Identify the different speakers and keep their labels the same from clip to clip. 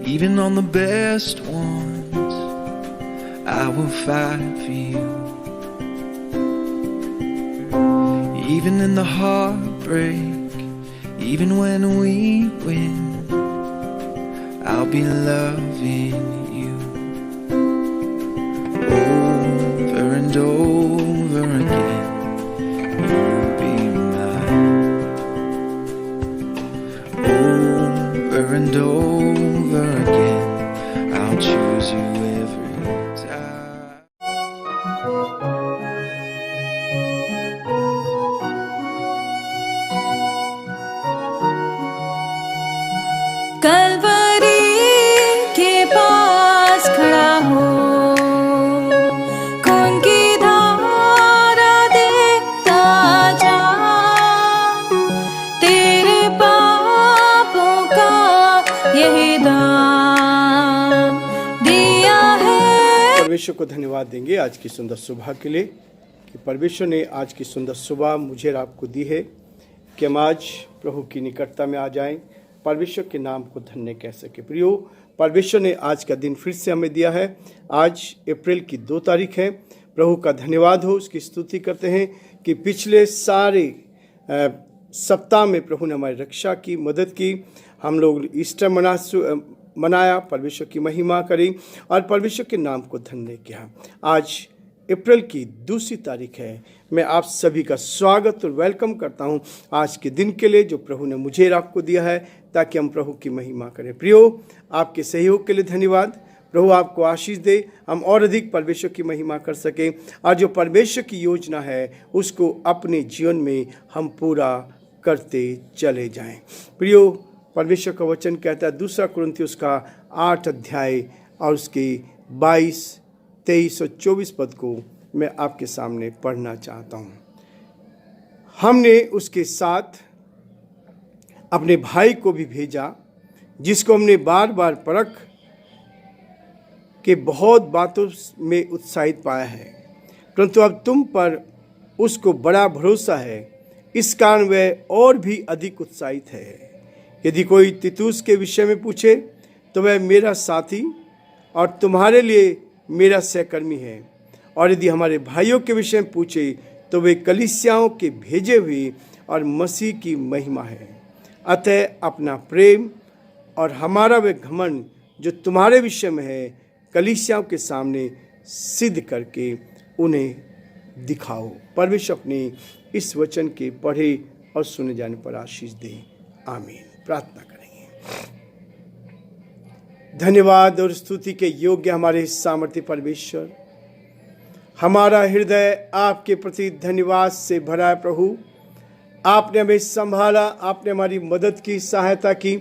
Speaker 1: Even on the best ones, I will fight for you. Even in the heartbreak, even when we win, I'll be loving you. Over and over again, you'll be mine. Over and over again, I'll choose you every time.
Speaker 2: Kalvari के पास खड़ा हो, खून की धारा देखता जा, तेरे पापों का यही दाम दिया है।
Speaker 3: परमेश्वर को धन्यवाद देंगे आज की सुंदर सुबह के लिए कि परमेश्वर ने आज की सुंदर सुबह मुझे और आपको दी है कि हम आज प्रभु की निकटता में आ जाएं, परमेश्वर के नाम को धन्य कह सके। प्रियो, परमेश्वर ने आज का दिन फिर से हमें दिया है। आज अप्रैल की 2 तारीख है। प्रभु का धन्यवाद हो, उसकी स्तुति करते हैं कि पिछले सारे सप्ताह में प्रभु ने हमारी रक्षा की, मदद की। हम लोग ईस्टर मनाया, परमेश्वर की महिमा करी और परमेश्वर के नाम को धन्य किया। आज अप्रैल की 2 तारीख है। मैं आप सभी का स्वागत और वेलकम करता हूं आज के दिन के लिए जो प्रभु ने मुझे और आपको दिया है, ताकि हम प्रभु की महिमा करें। प्रियो, आपके सहयोग के लिए धन्यवाद। प्रभु आपको आशीष दे, हम और अधिक परमेश्वर की महिमा कर सकें और जो परमेश्वर की योजना है उसको अपने जीवन में हम पूरा करते चले जाएं। प्रियो, परमेश्वर का वचन कहता है 2 कुरिन्थियों का 8 अध्याय और उसके 22, 23 और 24 पद को मैं आपके सामने पढ़ना चाहता हूँ। हमने उसके साथ अपने भाई को भी भेजा, जिसको हमने बार बार परख के बहुत बातों में उत्साहित पाया है, परंतु अब तुम पर उसको बड़ा भरोसा है, इस कारण वह और भी अधिक उत्साहित है। यदि कोई तीतुस के विषय में पूछे तो वह मेरा साथी और तुम्हारे लिए मेरा सहकर्मी है, और यदि हमारे भाइयों के विषय में पूछे तो वे कलीसियाओं के भेजे हुए और मसीह की महिमा है। अतः अपना प्रेम और हमारा वह घमंड जो तुम्हारे विषय में है, कलीसियाओं के सामने सिद्ध करके उन्हें दिखाओ। परमेश्वर अपने इस वचन के पढ़े और सुने जाने पर आशीष दे। आमीन। प्रार्थना करेंगे। धन्यवाद और स्तुति के योग्य हमारे सामर्थ्य परमेश्वर, हमारा हृदय आपके प्रति धन्यवाद से भरा है। प्रभु, आपने हमें संभाला, आपने हमारी मदद की, सहायता की,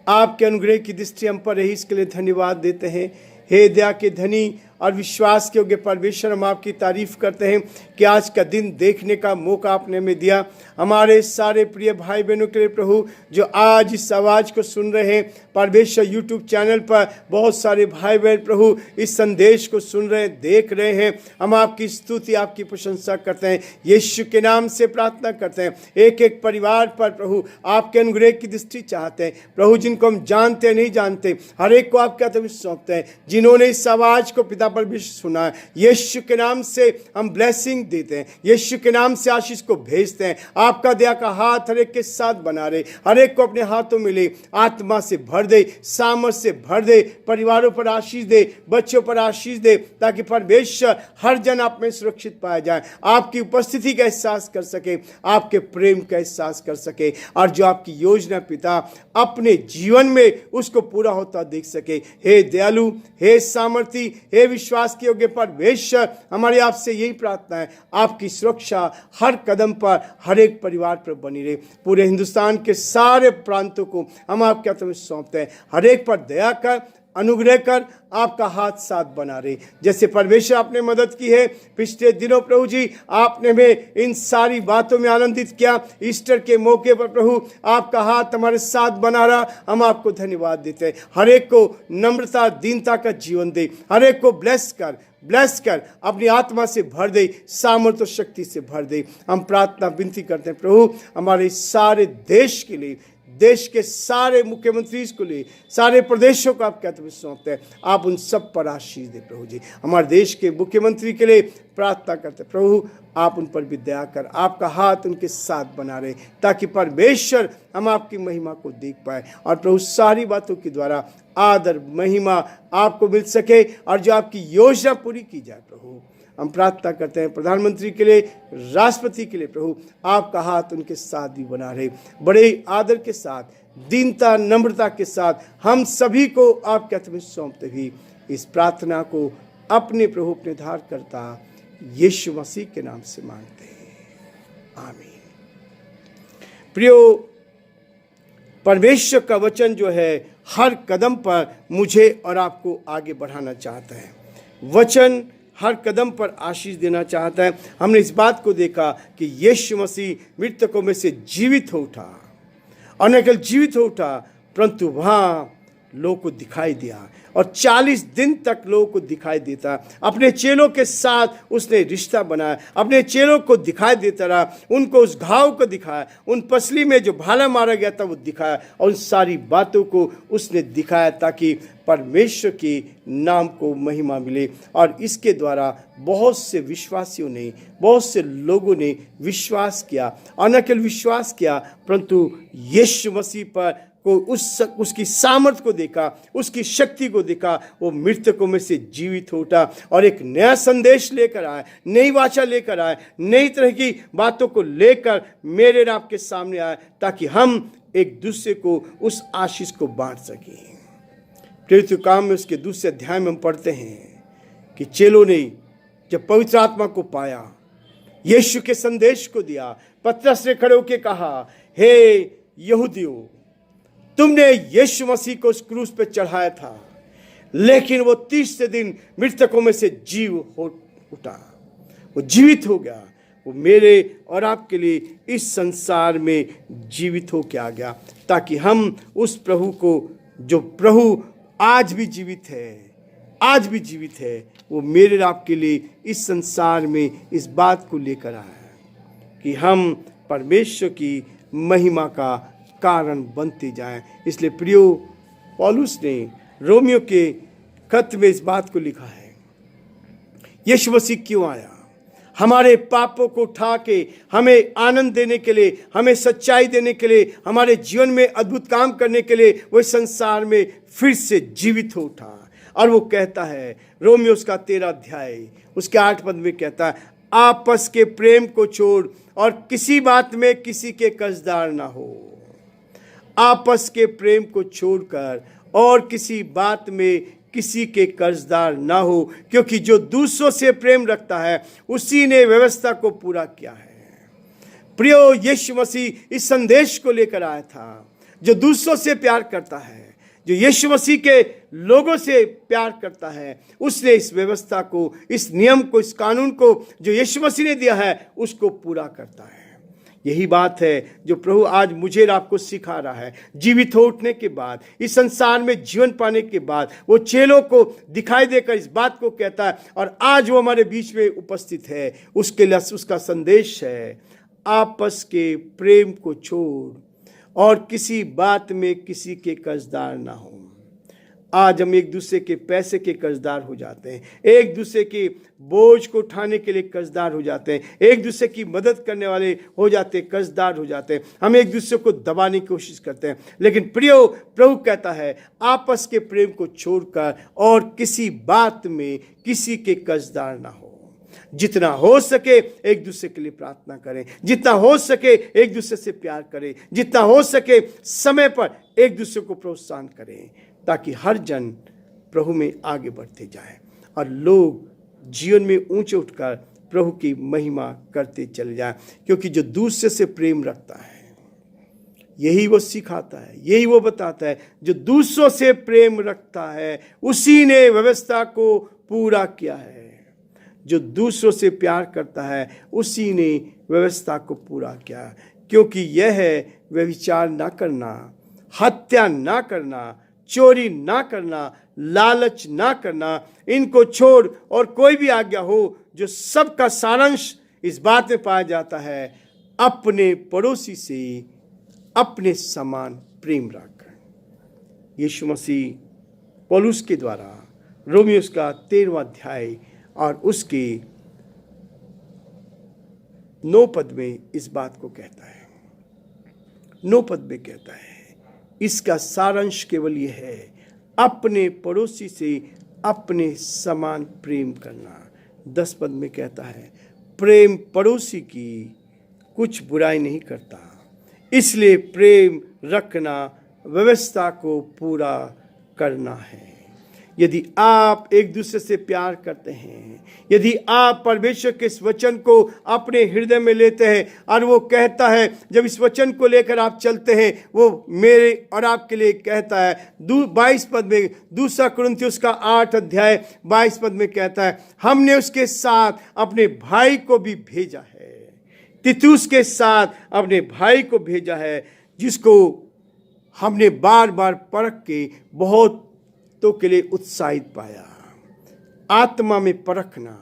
Speaker 3: आपके अनुग्रह की दृष्टि हम पर रही, इसके लिए धन्यवाद देते हैं। हे दया के धनी और विश्वास के योग्य परमेश्वर, हम आपकी तारीफ करते हैं कि आज का दिन देखने का मौका आपने हमें दिया। हमारे सारे प्रिय भाई बहनों के लिए प्रभु, जो आज इस आवाज़ को सुन रहे हैं, परमेश्वर यूट्यूब चैनल पर बहुत सारे भाई बहन प्रभु इस संदेश को सुन रहे, देख रहे हैं, हम आपकी स्तुति, आपकी प्रशंसा करते हैं। यीशु के नाम से प्रार्थना करते हैं। एक एक परिवार पर प्रभु आपके अनुग्रह की दृष्टि चाहते हैं। प्रभु, जिनको हम जानते नहीं जानते, हर एक को आपके हाथ में सौंपते हैं। जिन्होंने इस आवाज़ को पिता परमेश्वर सुना है, यीशु के नाम से हम ब्लेसिंग देते हैं, यीशु के नाम से आशीष को भेजते हैं। आपका दया का हाथ हर एक के साथ बना रहे, हर एक को अपने हाथों में ले, आत्मा से भर दे, सामर्थ से भर दे, परिवारों पर आशीष दे, बच्चों पर आशीष दे, ताकि परमेश्वर हर जन आप में सुरक्षित पाया जाए, आपकी उपस्थिति का एहसास कर सके, आपके प्रेम का एहसास कर सके, और जो आपकी योजना पिता अपने जीवन में उसको पूरा होता देख सके। हे दयालु, हे सामर्थी, हे विश्वास के योग्य परमेश्वर, हमारी आपसे यही प्रार्थना है, आपकी सुरक्षा हर कदम पर, हर एक परिवार पर बनी रहे। पूरे हिंदुस्तान के सारे प्रांतों को हम आपके हाथों में सौंपते हैं। हर एक पर दया कर, अनुग्रह कर, आपका हाथ साथ बना रहे। जैसे परमेश्वर आपने मदद की है पिछले दिनों प्रभु जी, आपने हमें इन सारी बातों में आनंदित किया। ईस्टर के मौके पर प्रभु आपका हाथ हमारे साथ बना रहा, हम आपको धन्यवाद देते हैं। हर एक को नम्रता, दीनता का जीवन दे, हर एक को ब्लेस कर, अपनी आत्मा से भर दे, सामर्थ्य और शक्ति से भर दे। हम प्रार्थना विनती करते हैं प्रभु हमारे सारे देश के लिए, देश के सारे मुख्यमंत्री को ले, सारे प्रदेशों को आपके हाथ में सौंपते हैं। आप उन सब पर आशीष दे प्रभु जी। हमारे देश के मुख्यमंत्री के लिए प्रार्थना करते हैं प्रभु, आप उन पर भी दया कर, आपका हाथ उनके साथ बना रहे, ताकि परमेश्वर हम आपकी महिमा को देख पाए और प्रभु सारी बातों के द्वारा आदर महिमा आपको मिल सके और जो आपकी योजना पूरी की जाए। प्रभु हम प्रार्थना करते हैं प्रधानमंत्री के लिए, राष्ट्रपति के लिए, प्रभु आपका हाथ उनके साथ भी बना रहे। बड़े आदर के साथ, दीनता नम्रता के साथ हम सभी को आपके हाथ में सौंपते हुए इस प्रार्थना को अपने प्रभु अपने धार करता यीशु मसीह के नाम से मांगते हैं, आमीन। प्रियो, परमेश्वर का वचन जो है हर कदम पर मुझे और आपको आगे बढ़ाना चाहता है। वचन हर कदम पर आशीष देना चाहता है। हमने इस बात को देखा कि यीशु मसीह मृतकों में से जीवित हो उठा, और न केवल जीवित हो उठा परंतु वहाँ लोगों को दिखाई दिया और 40 दिन तक लोगों को दिखाई देता। अपने चेलों के साथ उसने रिश्ता बनाया, अपने चेलों को दिखाई देता रहा, उनको उस घाव को दिखाया, उन पसली में जो भाला मारा गया था वो दिखाया, और उन सारी बातों को उसने दिखाया ताकि परमेश्वर के नाम को महिमा मिले। और इसके द्वारा बहुत से विश्वासियों ने, बहुत से लोगों ने विश्वास किया, और न केवल विश्वास किया परंतु यीशु मसीह पर को उसकी सामर्थ को देखा, उसकी शक्ति को देखा। वो मृतकों में से जीवित हो उठा और एक नया संदेश लेकर आए, नई वाचा लेकर आए, नई तरह की बातों को लेकर मेरे और आपके सामने आए, ताकि हम एक दूसरे को उस आशीष को बांट सकें। प्रेरित काम में उसके दूसरे अध्याय में हम पढ़ते हैं कि चेलों ने जब पवित्र आत्मा को पाया, यीशु के संदेश को दिया, पतरस ने खड़े होकर कहा, हे यहूदियों, तुमने यीशु मसीह को उस क्रूस पे चढ़ाया था, लेकिन वो 30 दिन मृतकों में से जीव हो उठा, वो जीवित हो गया, वो मेरे और आपके लिए इस संसार में जीवित हो के आ गया, ताकि हम उस प्रभु को, जो प्रभु आज भी जीवित है, आज भी जीवित है, वो मेरे और आपके लिए इस संसार में इस बात को लेकर आया कि हम परमेश्वर की महिमा का कारण बनते जाएं। इसलिए प्रियो, पौलुस ने रोमियो के खत में इस बात को लिखा है, यीशु मसीह क्यों आया? हमारे पापों को उठा के हमें आनंद देने के लिए, हमें सच्चाई देने के लिए, हमारे जीवन में अद्भुत काम करने के लिए वो संसार में फिर से जीवित हो उठा। और वो कहता है, रोमियो उसका 13 अध्याय उसके 8 पद में कहता है, आपस के प्रेम को छोड़ और किसी बात में किसी के कर्जदार ना हो। आपस के प्रेम को छोड़कर और किसी बात में किसी के कर्जदार ना हो, क्योंकि जो दूसरों से प्रेम रखता है उसी ने व्यवस्था को पूरा किया है। प्रियो, यीशु मसीह इस संदेश को लेकर आया था। जो दूसरों से प्यार करता है, जो यीशु मसीह के लोगों से प्यार करता है, उसने इस व्यवस्था को, इस नियम को, इस कानून को जो यीशु मसीह ने दिया है उसको पूरा करता है। यही बात है जो प्रभु आज मुझे और आपको सिखा रहा है। जीवित हो उठने के बाद, इस संसार में जीवन पाने के बाद, वो चेलों को दिखाई देकर इस बात को कहता है, और आज वो हमारे बीच में उपस्थित है। उसके लिए उसका संदेश है, आपस के प्रेम को छोड़ और किसी बात में किसी के कर्जदार ना हो। आज हम एक दूसरे के पैसे के कर्जदार हो जाते हैं, एक दूसरे के बोझ को उठाने के लिए कर्जदार हो जाते हैं, एक दूसरे की मदद करने वाले हो जाते हैं, कर्जदार हो जाते हैं। हम एक दूसरे को दबाने की कोशिश करते हैं। लेकिन प्रियो, प्रभु कहता है, आपस के प्रेम को छोड़कर और किसी बात में किसी के कर्जदार ना हो। जितना हो सके एक दूसरे के लिए प्रार्थना करें, जितना हो सके एक दूसरे से प्यार करें, जितना हो सके समय पर एक दूसरे को प्रोत्साहन करें, ताकि हर जन प्रभु में आगे बढ़ते जाएं और लोग जीवन में ऊंचे उठकर प्रभु की महिमा करते चले जाएं। क्योंकि जो दूसरे से प्रेम रखता है, यही वो सिखाता है, यही वो बताता है, जो दूसरों से प्रेम रखता है उसी ने व्यवस्था को पूरा किया है। जो दूसरों से प्यार करता है उसी ने व्यवस्था को पूरा किया। क्योंकि यह है व्यभिचार ना करना, हत्या ना करना, चोरी ना करना, लालच ना करना, इनको छोड़ और कोई भी आज्ञा हो, जो सबका सारांश इस बात में पाया जाता है, अपने पड़ोसी से अपने समान प्रेम रख। यीशु मसीह पौलुस के द्वारा रोमियोस का 13वां अध्याय और उसके 9 पद में इस बात को कहता है। 9 पद में कहता है, इसका सारांश केवल यह है, अपने पड़ोसी से अपने समान प्रेम करना। 10 पद में कहता है, प्रेम पड़ोसी की कुछ बुराई नहीं करता, इसलिए प्रेम रखना व्यवस्था को पूरा करना है। यदि आप एक दूसरे से प्यार करते हैं, यदि आप परमेश्वर के इस वचन को अपने हृदय में लेते हैं, और वो कहता है, जब इस वचन को लेकर आप चलते हैं, वो मेरे और आपके लिए कहता है। 22 पद में, 2 कुरिन्थियों का 8 अध्याय 22 पद में कहता है, हमने उसके साथ अपने भाई को भी भेजा है, तीतुस के साथ अपने भाई को भेजा है, जिसको हमने बार बार परख के बहुतों के लिए उत्साहित पाया। आत्मा में परखना,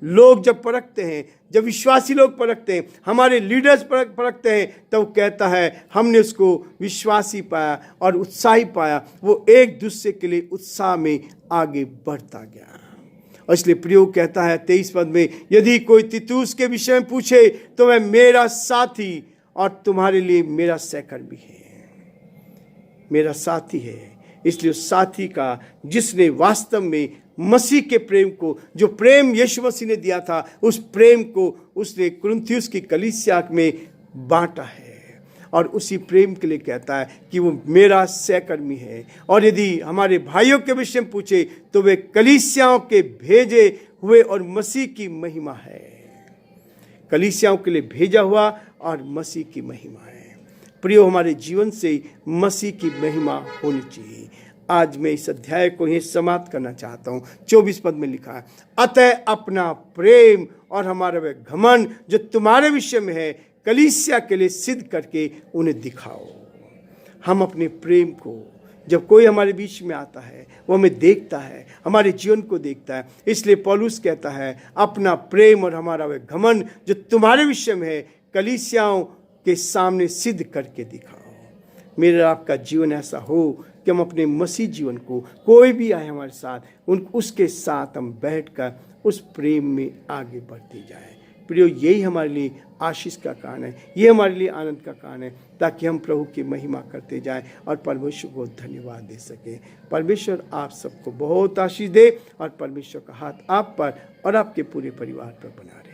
Speaker 3: लोग जब परखते हैं, जब विश्वासी लोग परखते हैं, हमारे लीडर्स परखते हैं, तब कहता है हमने उसको विश्वासी पाया और उत्साही पाया। वो एक दूसरे के लिए उत्साह में आगे बढ़ता गया। और इसलिए प्रियो कहता है 23 पद में, यदि कोई तीतुस के विषय में पूछे तो वह मेरा साथी और तुम्हारे लिए मेरा सहकर्मी है, मेरा साथी है। इसलिए उस साथी का जिसने वास्तव में मसीह के प्रेम को, जो प्रेम यीशु मसीह ने दिया था, उस प्रेम को उसने कुरिन्थियों की कलीसिया में बांटा है, और उसी प्रेम के लिए कहता है कि वो मेरा सहकर्मी है। और यदि हमारे भाइयों के विषय में पूछे तो वे कलीसियाओं के भेजे हुए और मसीह की महिमा है। कलीसियाओं के लिए भेजा हुआ और मसीह की महिमा है। प्रियो, हमारे जीवन से मसीह की महिमा होनी चाहिए। आज मैं इस अध्याय को यहीं समाप्त करना चाहता हूँ। 24 पद में लिखा है, अतः अपना प्रेम और हमारा वह घमंड जो तुम्हारे विषय में है, कलीसिया के लिए सिद्ध करके उन्हें दिखाओ। हम अपने प्रेम को, जब कोई हमारे बीच में आता है, वो हमें देखता है, हमारे जीवन को देखता है। इसलिए पौलुस कहता है, अपना प्रेम और हमारा वह घमंड जो तुम्हारे विषय में है, कलीसियाओं के सामने सिद्ध करके दिखाओ। मेरा आपका जीवन ऐसा हो कि हम अपने मसीह जीवन को, कोई भी आए हमारे साथ, उसके साथ हम बैठकर उस प्रेम में आगे बढ़ते जाएं। प्रियो, यही हमारे लिए आशीष का कारण है, ये हमारे लिए आनंद का कारण है, ताकि हम प्रभु की महिमा करते जाएं और परमेश्वर को धन्यवाद दे सकें। परमेश्वर आप सबको बहुत आशीष दे, और परमेश्वर का हाथ आप पर और आपके पूरे परिवार पर बना रहे।